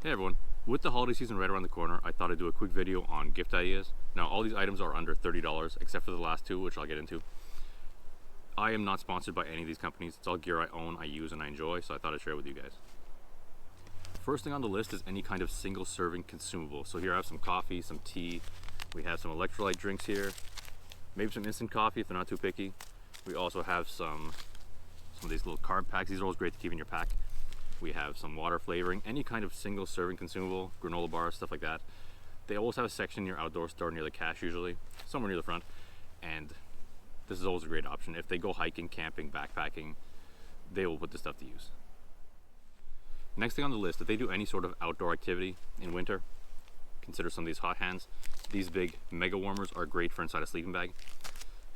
Hey everyone, with the holiday season right around the corner, I thought I'd do a quick video on gift ideas. Now all these items are under $30 except for the last two, which I'll get into. I am not sponsored by any of these companies. It's all gear I own, I use, and I enjoy, so I thought I'd share it with you guys. First thing on the list is any kind of single serving consumable. So here I have some coffee, some tea, we have some electrolyte drinks here, maybe some instant coffee if they're not too picky. We also have some of these little carb packs. These are always great to keep in your pack. We have some water flavoring, any kind of single serving consumable, granola bars, stuff like that. They always have a section in your outdoor store near the cash usually, somewhere near the front. And this is always a great option. If they go hiking, camping, backpacking, they will put this stuff to use. Next thing on the list, if they do any sort of outdoor activity in winter, consider some of these hot hands. These big mega warmers are great for inside a sleeping bag.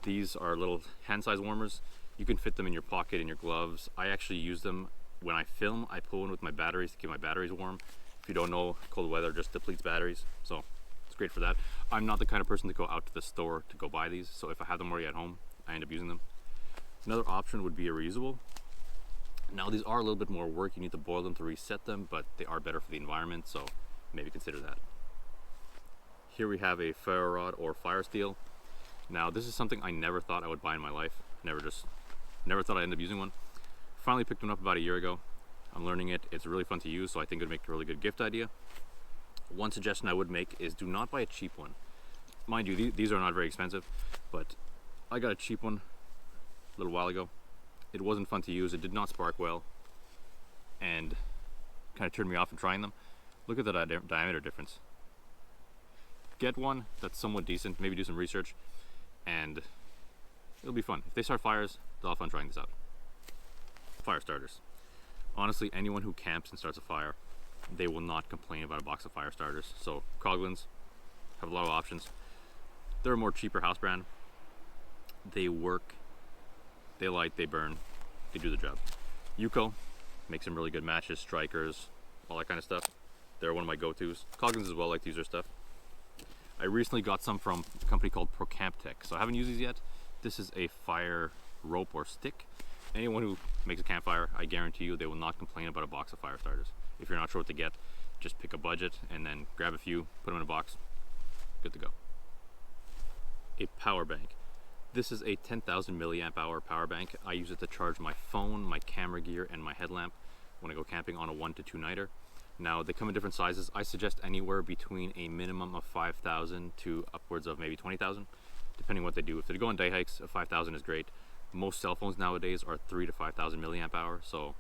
These are little hand-sized warmers. You can fit them in your pocket, in your gloves. I actually use them when I film. I pull one with my batteries to keep my batteries warm. If you don't know, cold weather just depletes batteries, so it's great for that. I'm not the kind of person to go out to the store to go buy these, so if I have them already at home, I end up using them. Another option would be a reusable. Now these are a little bit more work. You need to boil them to reset them, but they are better for the environment, so maybe consider that. Here we have a ferro rod or fire steel. Now this is something I never thought I would buy in my life. Never thought I'd end up using one. Finally picked one up about a year ago. I'm learning it. It's really fun to use, so I think it would make a really good gift idea. One suggestion I would make is do not buy a cheap one. Mind you, these are not very expensive, but I got a cheap one a little while ago. It wasn't fun to use. It did not spark well, and kind of turned me off from trying them. Look at the diameter difference. Get one that's somewhat decent. Maybe do some research, and it'll be fun. If they start fires, they'll have fun trying this out. Fire starters. Honestly, anyone who camps and starts a fire, they will not complain about a box of fire starters. So Coghlan's have a lot of options. They're a more cheaper house brand. They work, they light, they burn, they do the job. Yuko makes some really good matches, strikers, all that kind of stuff. They're one of my go-tos. Coghlan's as well, like to use their stuff. I recently got some from a company called ProCampTech, so I haven't used these yet. This is a fire rope or stick. Anyone who makes a campfire, I guarantee you they will not complain about a box of fire starters. If you're not sure what to get, just pick a budget and then grab a few, put them in a box, good to go. A power bank. This is a 10,000 milliamp hour power bank. I use it to charge my phone, my camera gear, and my headlamp when I go camping on a 1 to 2 nighter. Now they come in different sizes. I suggest anywhere between a minimum of 5,000 to upwards of maybe 20,000, depending what they do. If they go on day hikes, a 5,000 is great. Most cell phones nowadays are 3,000 to 5,000 milliamp hour, so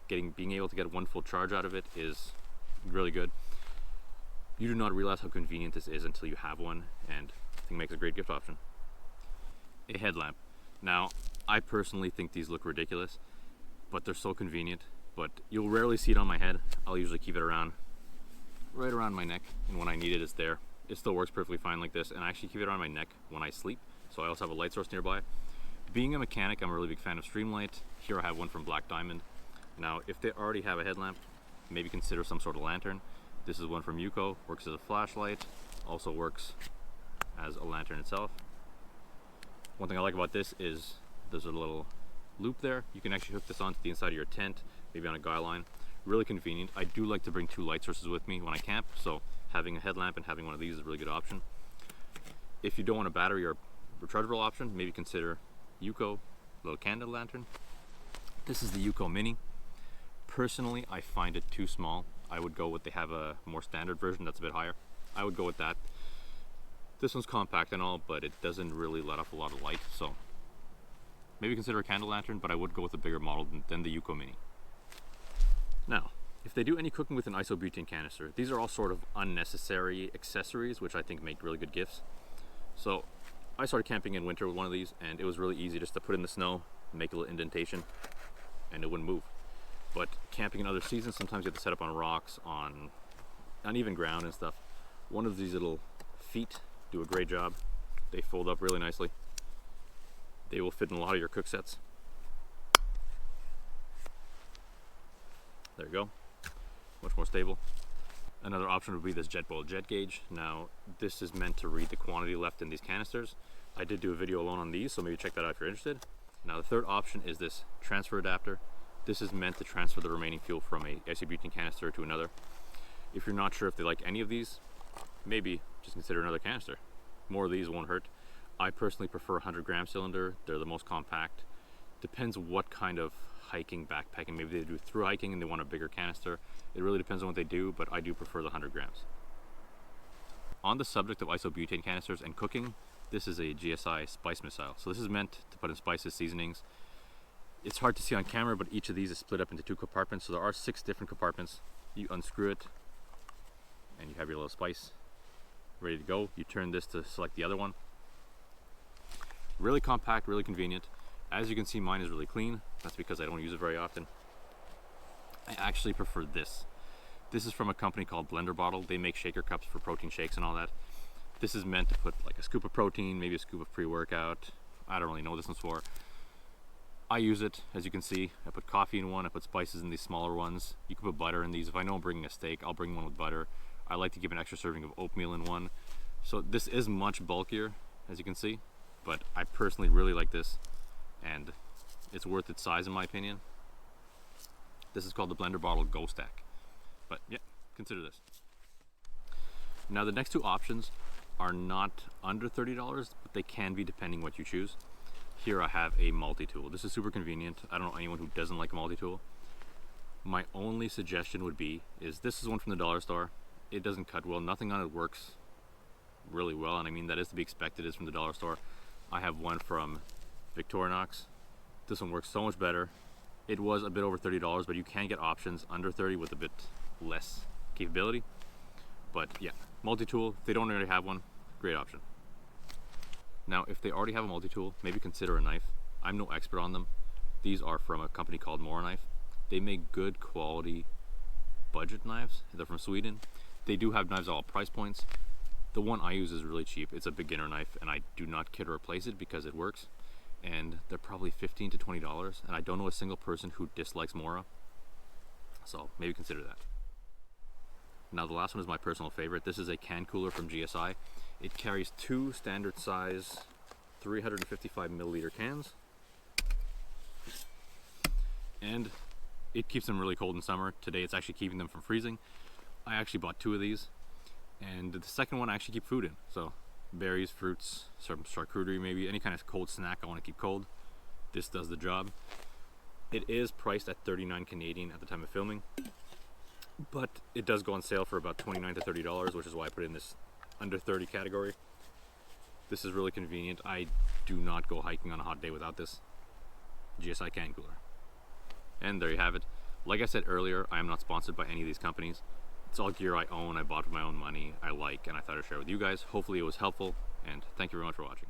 being able to get one full charge out of it is really good. You do not realize how convenient this is until you have one, and I think it makes a great gift option. A headlamp. Now, I personally think these look ridiculous, but they're so convenient. But you'll rarely see it on my head. I'll usually keep it around, right around my neck, and when I need it, it's there. It still works perfectly fine like this, and I actually keep it around my neck when I sleep, so I also have a light source nearby. Being a mechanic, I'm a really big fan of Streamlight. Here I have one from Black Diamond. Now, if they already have a headlamp, maybe consider some sort of lantern. This is one from Yuko, works as a flashlight, also works as a lantern itself. One thing I like about this is there's a little loop there. You can actually hook this onto the inside of your tent, maybe on a guy line. Really convenient. I do like to bring 2 light sources with me when I camp, so having a headlamp and having one of these is a really good option. If you don't want a battery or rechargeable option, maybe consider Yuko little candle lantern. This is the Yuko Mini. Personally, I find it too small. I would go with, they have a more standard version that's a bit higher. I would go with that. This one's compact and all, but it doesn't really let off a lot of light, so maybe consider a candle lantern, but I would go with a bigger model than the Yuko Mini. Now, if they do any cooking with an isobutane canister, these are all sort of unnecessary accessories, which I think make really good gifts. So I started camping in winter with one of these, and it was really easy just to put in the snow, make a little indentation, and it wouldn't move. But camping in other seasons, sometimes you have to set up on rocks, on uneven ground and stuff. One of these little feet do a great job. They fold up really nicely. They will fit in a lot of your cook sets. There you go. Much more stable. Another option would be this Jetboil jet gauge. Now, this is meant to read the quantity left in these canisters. I did do a video alone on these, so maybe check that out if you're interested. Now, the third option is this transfer adapter. This is meant to transfer the remaining fuel from a isobutane canister to another. If you're not sure if they like any of these, maybe just consider another canister. More of these won't hurt. I personally prefer 100-gram cylinder. They're the most compact. Depends what kind of hiking, backpacking. Maybe they do through hiking and they want a bigger canister. It really depends on what they do, but I do prefer the 100 grams. On the subject of isobutane canisters and cooking, this is a GSI spice missile. So this is meant to put in spices, seasonings. It's hard to see on camera, but each of these is split up into 2 compartments. So there are 6 different compartments. You unscrew it and you have your little spice ready to go. You turn this to select the other one. Really compact, really convenient. As you can see, mine is really clean. That's because I don't use it very often. I actually prefer this. This is from a company called Blender Bottle. They make shaker cups for protein shakes and all that. This is meant to put like a scoop of protein, maybe a scoop of pre-workout. I don't really know what this one's for. I use it, as you can see. I put coffee in one, I put spices in these smaller ones. You can put butter in these. If I know I'm bringing a steak, I'll bring one with butter. I like to give an extra serving of oatmeal in one. So this is much bulkier, as you can see, but I personally really like this, and it's worth its size in my opinion. This is called the Blender Bottle Go Stack. But yeah, consider this. Now the next 2 options are not under $30, but they can be depending what you choose. Here I have a multi-tool. This is super convenient. I don't know anyone who doesn't like a multi-tool. My only suggestion would be, this is one from the dollar store. It doesn't cut well. Nothing on it works really well, and I mean that is to be expected. It's from the dollar store. I have one from Victorinox. This one works so much better. It was a bit over $30, but you can get options under 30 with a bit less capability. But yeah, multi-tool, if they don't already have one, great option. Now, if they already have a multi-tool, maybe consider a knife. I'm no expert on them. These are from a company called Mora Knife. They make good quality budget knives. They're from Sweden. They do have knives at all price points. The one I use is really cheap. It's a beginner knife, and I do not care to replace it because it works. And they're probably $15 to $20, and I don't know a single person who dislikes Mora. So maybe consider that. Now the last one is my personal favorite. This is a can cooler from GSI. It carries 2 standard size 355 milliliter cans, and it keeps them really cold in summer. Today it's actually keeping them from freezing. I actually bought 2 of these, and the second one I actually keep food in. So berries, fruits, some charcuterie, maybe any kind of cold snack I want to keep cold. This does the job. It is priced at $39 Canadian at the time of filming, but it does go on sale for about $29 to $30, which is why I put it in this under 30 category. This is really convenient. I do not go hiking on a hot day without this GSI can cooler. And there you have it. Like I said earlier, I am not sponsored by any of these companies. It's all gear I own, I bought with my own money, I like, and I thought I'd share with you guys. Hopefully it was helpful, and thank you very much for watching.